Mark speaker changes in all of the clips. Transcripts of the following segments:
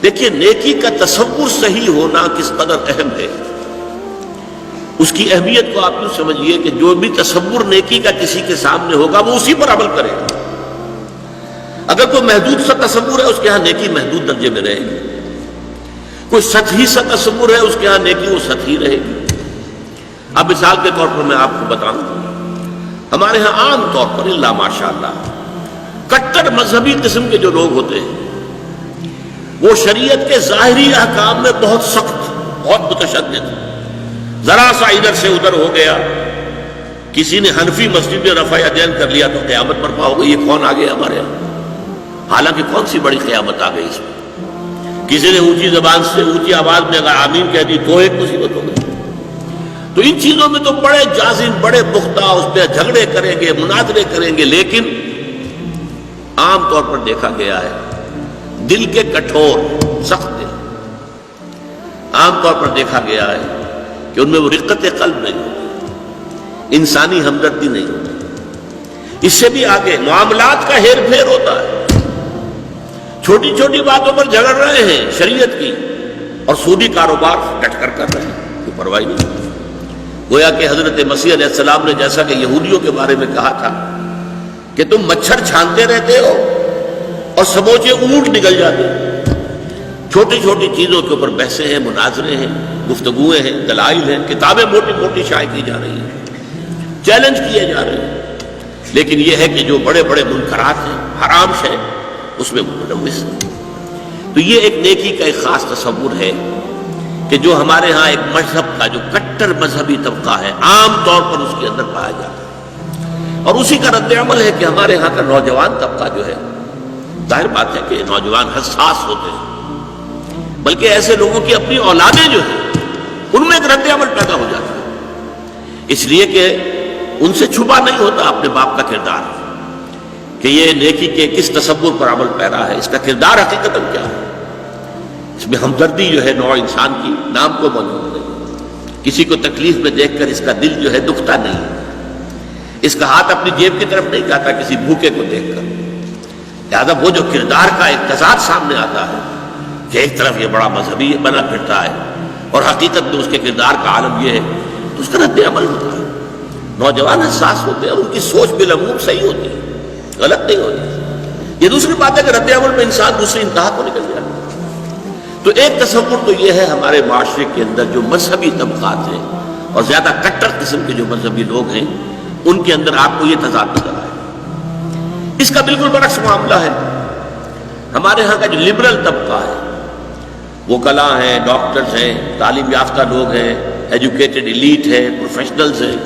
Speaker 1: دیکھیے نیکی کا تصور صحیح ہونا کس قدر اہم ہے، اس کی اہمیت کو آپ یوں سمجھیے کہ جو بھی تصور نیکی کا کسی کے سامنے ہوگا وہ اسی پر عمل کرے گا۔ اگر کوئی محدود سا تصور ہے اس کے ہاں نیکی محدود درجے میں رہے گی، کوئی سطحی سا تصور ہے اس کے ہاں نیکی وہ سطحی رہے گی۔ اب مثال کے طور پر میں آپ کو بتاؤں، ہمارے ہاں عام طور پر اللہ ماشاءاللہ کٹر مذہبی قسم کے جو لوگ ہوتے ہیں وہ شریعت کے ظاہری احکام میں بہت سخت، بہت متشدد، ذرا سا ادھر سے ادھر ہو گیا، کسی نے حنفی مسجد میں رفع یدین کر لیا تو قیامت برپا ہو گئی، یہ کون آ گیا ہمارے یہاں؟ حالانکہ کون سی بڑی قیامت آ گئی اس میں؟ کسی نے اونچی زبان سے اونچی آواز میں اگر آمین کہہ دی تو ایک مصیبت ہو گئی۔ تو ان چیزوں میں تو بڑے جازم، بڑے پختہ اس پہ جھگڑے کریں گے، مناظرے کریں گے، لیکن عام طور پر دیکھا گیا ہے دل کے کٹھور، سخت دل، عام طور پر دیکھا گیا ہے کہ ان میں وہ رقت قلب نہیں ہوتی، انسانی ہمدردی نہیں ہوتی۔ اس سے بھی آگے معاملات کا ہیر پھیر ہوتا ہے، چھوٹی چھوٹی باتوں پر جھگڑ رہے ہیں شریعت کی، اور سودی کاروبار ڈٹ کر کر رہے ہیں، کوئی پرواہ نہیں۔ گویا کہ حضرت مسیح علیہ السلام نے جیسا کہ یہودیوں کے بارے میں کہا تھا کہ تم مچھر چھانتے رہتے ہو اور سموچے اونٹ نکل جاتے ہیں۔ چھوٹی چھوٹی چیزوں کے اوپر بحثیں ہیں، مناظرے ہیں، گفتگویں ہیں، دلائل ہیں، کتابیں موٹی موٹی شائع کی جا رہی ہیں، چیلنج کیے جا رہے ہیں، لیکن یہ ہے کہ جو بڑے بڑے منکرات ہیں، حرام شے، اس میں ملوث ہے۔ تو یہ ایک نیکی کا ایک خاص تصور ہے کہ جو ہمارے ہاں ایک مذہب کا جو کٹر مذہبی طبقہ ہے عام طور پر اس کے اندر پایا جاتا ہے، اور اسی کا رد عمل ہے کہ ہمارے ہاں کا نوجوان طبقہ جو ہے، ظاہر بات ہے کہ نوجوان حساس ہوتے ہیں، بلکہ ایسے لوگوں کی اپنی اولادیں جو ہیں ان میں ایک رد عمل پیدا ہو جاتا ہے، اس لیے کہ ان سے چھپا نہیں ہوتا اپنے باپ کا کردار کہ یہ نیکی کے کس تصور پر عمل پیرا ہے، اس کا کردار حقیقت کیا ہے۔ اس میں ہمدردی جو ہے نوع انسان کی نام کو موجود نہیں، کسی کو تکلیف میں دیکھ کر اس کا دل جو ہے دکھتا نہیں، اس کا ہاتھ اپنی جیب کی طرف نہیں جاتا کسی بھوکے کو دیکھ کر۔ لہٰذا وہ جو کردار کا ایک تضاد سامنے آتا ہے کہ ایک طرف یہ بڑا مذہبی بنا پھرتا ہے اور حقیقت میں اس کے کردار کا عالم یہ ہے، تو اس کا رد عمل ہوتا ہے۔ نوجوان حساس ہوتے ہیں، ان کی سوچ بالعموم صحیح ہوتی ہے، غلط نہیں ہوتی۔ یہ دوسری بات ہے کہ رد عمل میں انسان دوسری انتہا کو نکل جاتا ہے۔ تو ایک تصور تو یہ ہے ہمارے معاشرے کے اندر جو مذہبی طبقات ہیں اور زیادہ کٹر قسم کے جو مذہبی لوگ ہیں ان کے اندر آپ کو یہ تضاد نظر آئے۔ اس کا بالکل برعکس معاملہ ہے ہمارے ہاں کا جو لبرل طبقہ ہے، وہ وکلاء ہیں، ڈاکٹرز ہیں، تعلیم یافتہ لوگ ہیں، ایجوکیٹڈ ایلیٹ ہے، پروفیشنلز ہیں،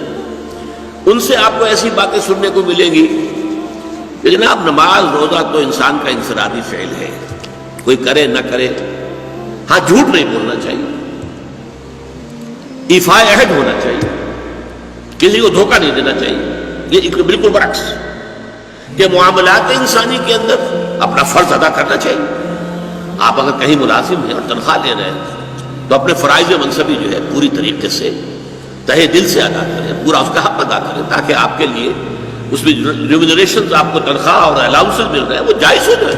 Speaker 1: ان سے آپ کو ایسی باتیں سننے کو ملیں گی کہ جناب نماز روزہ تو انسان کا انفرادی فعل ہے، کوئی کرے نہ کرے، ہاں جھوٹ نہیں بولنا چاہیے، ایفاء عہد ہونا چاہیے، کسی کو دھوکہ نہیں دینا چاہیے۔ یہ بالکل برعکس کہ معاملات انسانی کے اندر اپنا فرض ادا کرنا چاہیے۔ آپ اگر کہیں ملازم ہیں اور تنخواہ لے رہے ہیں تو اپنے فرائض منصبی جو ہے پوری طریقے سے تہہ دل سے ادا کریں، پورا اس کا حق ادا کریں، تاکہ آپ کے لیے اس میں ریمونریشنز، آپ کو تنخواہ اور الاؤنسز مل رہے ہیں، وہ جائز ہو جائے۔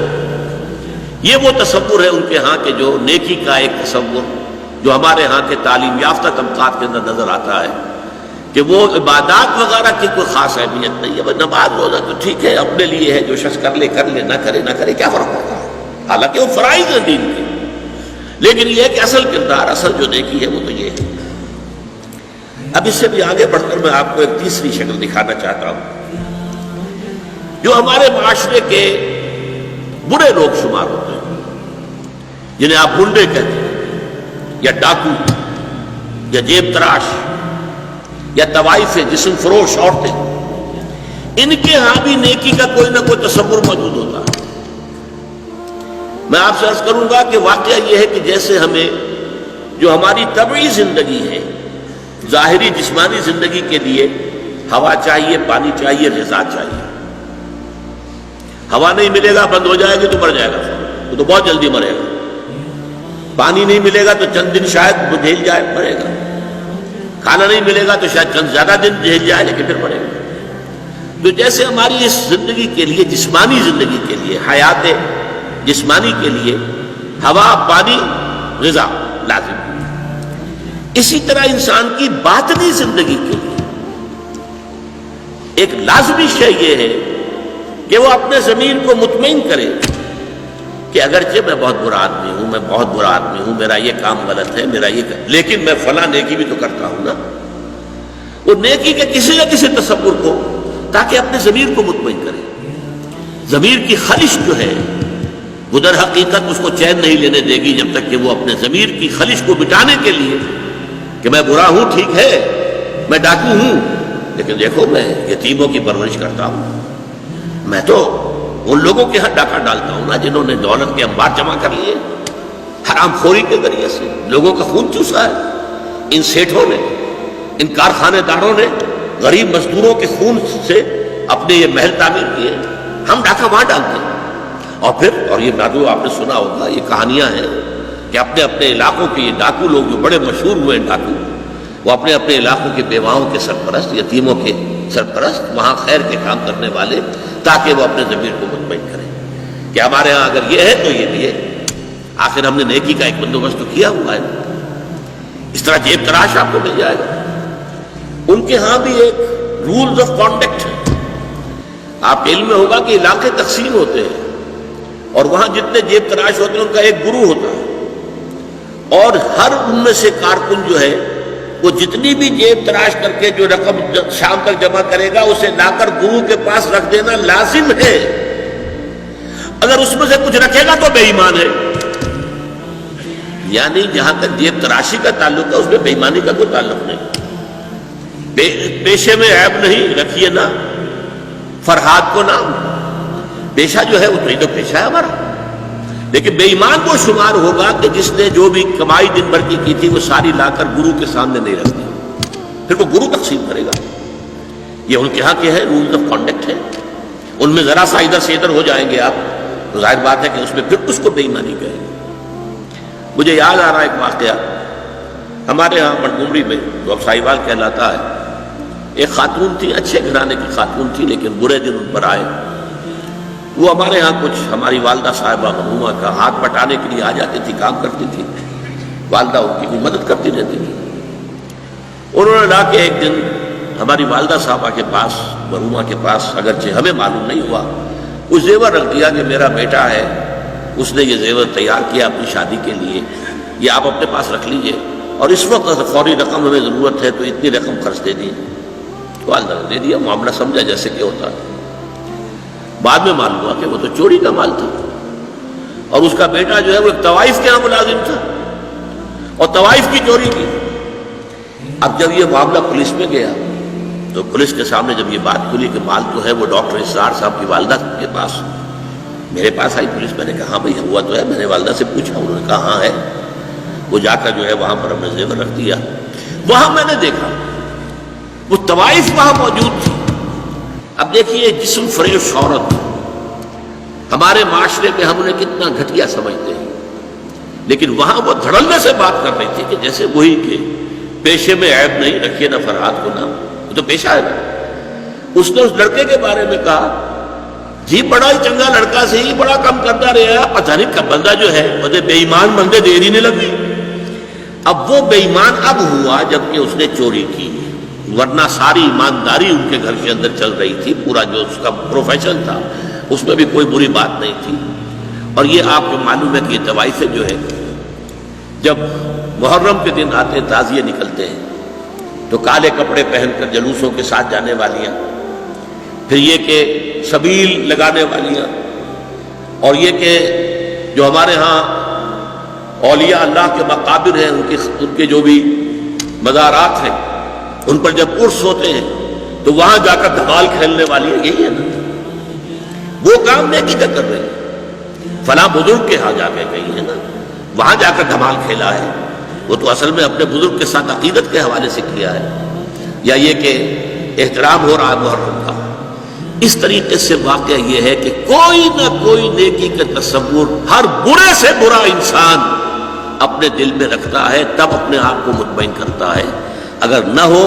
Speaker 1: یہ وہ تصور ہے ان کے ہاں کے جو نیکی کا ایک تصور جو ہمارے ہاں کے تعلیم یافتہ طبقات کے اندر نظر آتا ہے کہ وہ عبادات وغیرہ کی کوئی خاص اہمیت نہیں ہے، نماز روزہ تو ٹھیک ہے اپنے لیے ہے، جو شخص کر لے کر لے، نہ کرے نہ کرے، کیا فرق پڑتا ہے، حالانکہ وہ فرائض ہیں دین کے، لیکن یہ ہے کہ اصل کردار، اصل جو نیکی ہے وہ تو یہ ہے۔ اب اس سے بھی آگے بڑھ کر میں آپ کو ایک تیسری شکل دکھانا چاہتا ہوں جو ہمارے معاشرے کے برے لوگ شمار ہوتے ہیں، جنہیں آپ گنڈے کہتے ہیں، یا ڈاکو، یا جیب تراش، یا طوائف جسم فروش عورتیں، ان کے ہاں بھی نیکی کا کوئی نہ کوئی تصور موجود ہوتا ہے۔ میں آپ سے عرض کروں گا کہ واقعہ یہ ہے کہ جیسے ہمیں جو ہماری طبعی زندگی ہے، ظاہری جسمانی زندگی کے لیے ہوا چاہیے، پانی چاہیے، غذا چاہیے۔ ہوا نہیں ملے گا، بند ہو جائے گی تو مر جائے گا، وہ تو بہت جلدی مرے گا۔ پانی نہیں ملے گا تو چند دن شاید جھیل جائے، مرے گا۔ کھانا نہیں ملے گا تو شاید چند زیادہ دن جھیل جائے، لیکن پھر مرے گا۔ تو جیسے ہماری اس زندگی کے لیے، جسمانی زندگی کے لیے، حیات جسمانی کے لیے ہوا، پانی، غذا لازم. اسی طرح انسان کی باطنی زندگی کے لیے ایک لازمی شے یہ ہے کہ وہ اپنے ضمیر کو مطمئن کرے کہ اگرچہ میں بہت برا آدمی ہوں، میں بہت برا آدمی ہوں، میرا یہ کام غلط ہے، میرا یہ لیکن میں فلاں نیکی بھی تو کرتا ہوں نا. وہ نیکی کے کسی نہ کسی تصور کو، تاکہ اپنے ضمیر کو مطمئن کرے. ضمیر کی خلش جو ہے وہ در حقیقت اس کو چین نہیں لینے دے گی جب تک کہ وہ اپنے ضمیر کی خلش کو مٹانے کے لیے کہ میں برا ہوں، ٹھیک ہے، میں ڈاکو ہوں، لیکن دیکھو میں یتیموں کی پرورش کرتا ہوں، میں تو ان لوگوں کے ہاں ڈاکہ ڈالتا ہوں نا جنہوں نے دولت کے انبار جمع کر لیے، حرام خوری کے ذریعے سے لوگوں کا خون چوسا ہے. ان سیٹھوں نے، ان کارخانے داروں نے غریب مزدوروں کے خون سے اپنے یہ محل تعمیر کیے، ہم ڈاکہ وہاں ڈالتے ہیں. اور یہ نادو آپ نے سنا ہوگا، یہ کہانیاں ہیں کہ اپنے اپنے علاقوں کے یہ ڈاکو لوگ جو بڑے مشہور ہوئے ہیں ڈاکو، وہ اپنے اپنے علاقوں کے بیواؤں کے سرپرست، یتیموں کے سرپرست، وہاں خیر کے کام کرنے والے، تاکہ وہ اپنے ضمیر کو مطمئن کریں کہ ہمارے ہاں اگر یہ ہے تو یہ بھی ہے، آخر ہم نے نیکی کا ایک بندوبست تو کیا ہوا ہے. اس طرح جیب تراش آپ کو مل جائے گا. ان کے ہاں بھی ایک رولز آف کانڈکٹ ہے. آپ کے علم میں ہوگا کہ علاقے تقسیم ہوتے ہیں اور وہاں جتنے جیب تراش ہوتے ہیں ان کا ایک گروہ ہوتا ہے، اور ہر ان میں سے کارکن جو ہے وہ جتنی بھی جیب تراش کر کے جو رقم شام تک جمع کرے گا اسے لا کر گروہ کے پاس رکھ دینا لازم ہے. اگر اس میں سے کچھ رکھے گا تو بے ایمان ہے. یعنی جہاں تک جیب تراشی کا تعلق ہے اس میں بے ایمانی کا کوئی تعلق نہیں. پیشے میں عیب نہیں، رکھیے نا فرہاد کو نام. پیشہ جو ہے وہ تو پیشہ ہے ہمارا، لیکن بے ایمان وہ شمار ہوگا کہ جس نے جو بھی کمائی دن بھر کی تھی وہ ساری لا کر گرو کے سامنے نہیں رکھ دی، پھر وہ گرو تقسیم کرے گا. یہ ان کے ہاں کے ہے رولز آف کانڈکٹ ہے. ان میں ذرا سا ادھر سے ادھر ہو جائیں گے آپ تو ظاہر بات ہے کہ اس میں پھر اس کو بے ایمانی کہیں گے. مجھے یاد آ رہا ایک واقعہ ہمارے ہاں منگومری میں جو اب ساہیوال کہلاتا ہے. ایک خاتون تھی، اچھے گھرانے کی خاتون تھی، لیکن برے دن ان پر آئے. وہ ہمارے ہاں کچھ ہماری والدہ صاحبہ مرحومہ کا ہاتھ بٹانے کے لیے آ جاتی تھی، کام کرتی تھی. والدہ ان کی کوئی مدد کرتی رہتی تھی. انہوں نے لا کے ایک دن ہماری والدہ صاحبہ کے پاس، مرحومہ کے پاس، اگرچہ ہمیں معلوم نہیں ہوا، کچھ زیور رکھ دیا کہ میرا بیٹا ہے، اس نے یہ زیور تیار کیا اپنی شادی کے لیے، یہ آپ اپنے پاس رکھ لیجئے، اور اس وقت فوری رقم ہمیں ضرورت ہے تو اتنی رقم خرچ دے دی. والدہ نے دے دیا، معاملہ سمجھا جیسے کہ ہوتا ہے. بعد میں معلوم ہوا کہ وہ تو چوری کا مال تھا، اور اس کا بیٹا جو ہے وہ ایک طوائف کے یہاں ملازم تھا اور طوائف کی چوری کی. اب جب یہ معاملہ پولیس میں گیا تو پولیس کے سامنے جب یہ بات کھلی کہ مال تو ہے وہ ڈاکٹر اسرار صاحب کی والدہ کے پاس، میرے پاس آئی پولیس. میں نے کہا ہاں بھائی ہوا تو ہے. میں نے والدہ سے پوچھا، انہوں نے کہا ہاں ہے. وہ جا کر جو ہے وہاں پر ہم نے زیور رکھ دیا. وہاں میں نے دیکھا وہ طوائف وہاں موجود تھی. اب دیکھیے جسم فریش عورت، ہمارے معاشرے میں ہم انہیں کتنا گھٹیا سمجھتے ہیں، لیکن وہاں وہ دھڑلنے سے بات کر رہی تھی کہ جیسے وہی کہ پیشے میں عیب نہیں، رکھیے نہ فرہاد کو نام، وہ تو پیشہ ہے نا. اس نے اس لڑکے کے بارے میں کہا جی بڑا ہی چنگا لڑکا سے ہی بڑا کم کرتا رہا، پتہ نہیں کا بندہ جو ہے بندے بے ایمان بندے دیر ہی نہیں لگی. اب وہ بے ایمان اب ہوا جب کہ اس نے چوری کی، ورنہ ساری ایمانداری ان کے گھر کے اندر چل رہی تھی. پورا جو اس کا پروفیشن تھا اس میں بھی کوئی بری بات نہیں تھی. اور یہ آپ کو معلوم ہے کہ یہ طوائفیں جو ہے جب محرم کے دن آتے ہیں، تعزیے نکلتے ہیں، تو کالے کپڑے پہن کر جلوسوں کے ساتھ جانے والیاں، پھر یہ کہ سبیل لگانے والیاں، اور یہ کہ جو ہمارے ہاں اولیاء اللہ کے مقابر ہیں ان کے جو بھی مزارات ہیں ان پر جب عرس ہوتے ہیں تو وہاں جا کر دھمال کھیلنے والی ہے. یہی ہے نا وہ کام نیکی کا کر رہے ہیں. فلاں بزرگ کے ہاں جا کے گئی ہے نا، وہاں جا کر دھمال کھیلا ہے، وہ تو اصل میں اپنے بزرگ کے ساتھ عقیدت کے حوالے سے کیا ہے. یا یہ کہ احترام ہو رہا ہے محرم کا. اس طریقے سے واقعہ یہ ہے کہ کوئی نہ کوئی نیکی کا تصور ہر برے سے برا انسان اپنے دل میں رکھتا ہے، تب اپنے آپ کو مطمئن کرتا ہے. اگر نہ ہو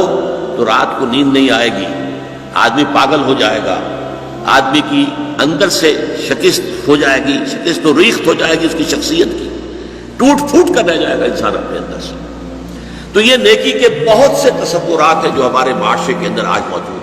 Speaker 1: تو رات کو نیند نہیں آئے گی، آدمی پاگل ہو جائے گا، آدمی کی اندر سے شکست ہو جائے گی، شکست و ریخت ہو جائے گی اس کی شخصیت کی. ٹوٹ پھوٹ کر رہ جائے گا انسان اپنے اندر سے۔ تو یہ نیکی کے بہت سے تصورات ہیں جو ہمارے معاشرے کے اندر آج موجود ہیں۔